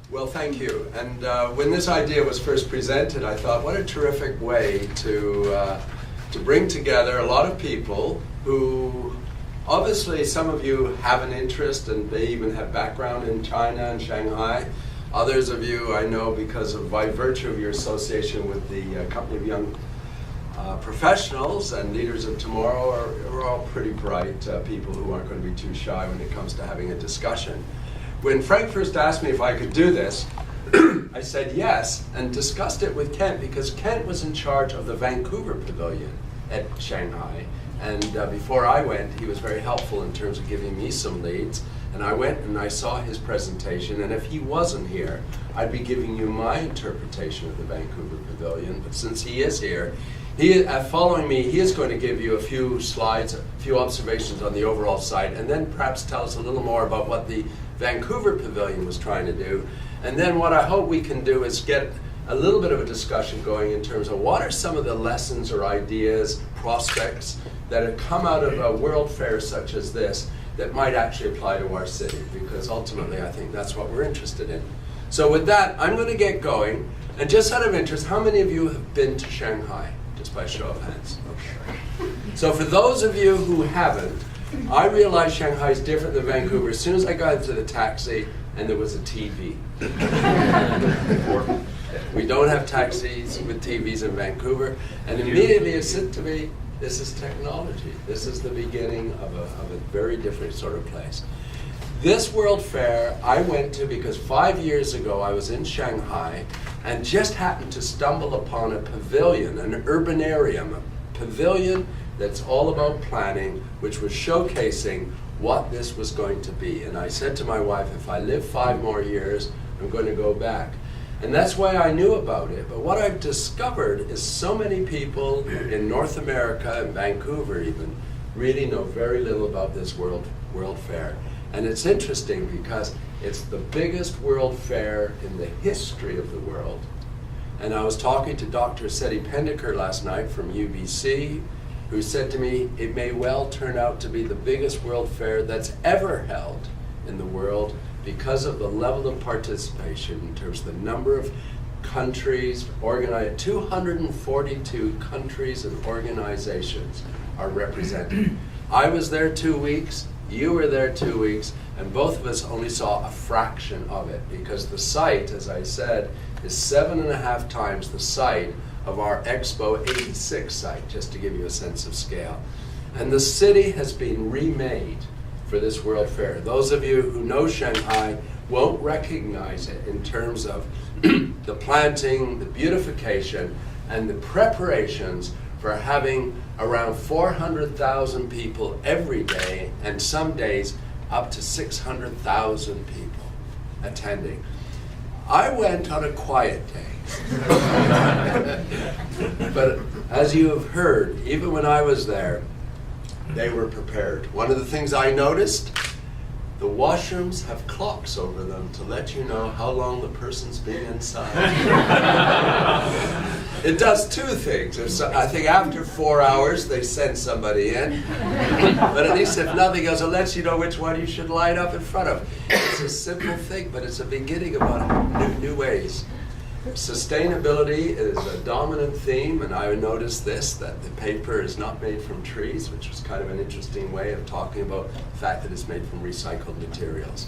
Well, thank you. And when this idea was first presented, I thought, what a terrific way to bring together a lot of people who, obviously, some of you have an interest and they even have background in China and Shanghai. Others of you I know because of, by virtue of your association with the Company of Young Professionals and Leaders of Tomorrow are all pretty bright people who aren't going to be too shy when it comes to having a discussion. When Frank first asked me if I could do this, I said yes, and discussed it with Kent, because Kent was in charge of the Vancouver Pavilion at Shanghai. And before I went, he was very helpful in terms of giving me some leads. And I went and I saw his presentation, and if he wasn't here, I'd be giving you my interpretation of the Vancouver Pavilion. But since he is here, following me, he is going to give you a few slides, a few observations on the overall site, and then perhaps tell us a little more about what the Vancouver Pavilion was trying to do. And then what I hope we can do is get a little bit of a discussion going in terms of what are some of the lessons or ideas, prospects that have come out of a world fair such as this that might actually apply to our city, because ultimately I think that's what we're interested in. So with that, I'm going to get going. And just out of interest, how many of you have been to Shanghai? Just by show of hands. Okay. So for those of you who haven't, I realized Shanghai is different than Vancouver as soon as I got into the taxi and there was a TV. We don't have taxis with TVs in Vancouver, and immediately it said to me, this is technology. This is the beginning of a very different sort of place. This World Fair I went to because 5 years ago I was in Shanghai and just happened to stumble upon a pavilion, an urbanarium, a pavilion that's all about planning, which was showcasing what this was going to be. And I said to my wife, if I live 5 more years, I'm going to go back. And that's why I knew about it. But what I've discovered is so many people in North America and Vancouver even really know very little about this World Fair. And it's interesting because it's the biggest World Fair in the history of the world. And I was talking to Dr. Seti Pendiker last night from UBC, who said to me, it may well turn out to be the biggest World Fair that's ever held in the world because of the level of participation in terms of the number of countries organized. 242 countries and organizations are represented. I was there 2 weeks, you were there 2 weeks, and both of us only saw a fraction of it because the site, as I said, is 7.5 times the site of our Expo 86 site, just to give you a sense of scale. And the city has been remade for this World Fair. Those of you who know Shanghai won't recognize it in terms of the planting, the beautification, and the preparations for having around 400,000 people every day, and some days up to 600,000 people attending. I went on a quiet day. But as you have heard, even when I was there, they were prepared. One of the things I noticed, the washrooms have clocks over them to let you know how long the person's been inside. It does 2 things. I think after 4 hours they send somebody in, but at least if nothing else, it lets you know which one you should line up in front of. It's a simple thing, but it's a beginning of new ways. Sustainability is a dominant theme, and I noticed this, that the paper is not made from trees, which was kind of an interesting way of talking about the fact that it's made from recycled materials.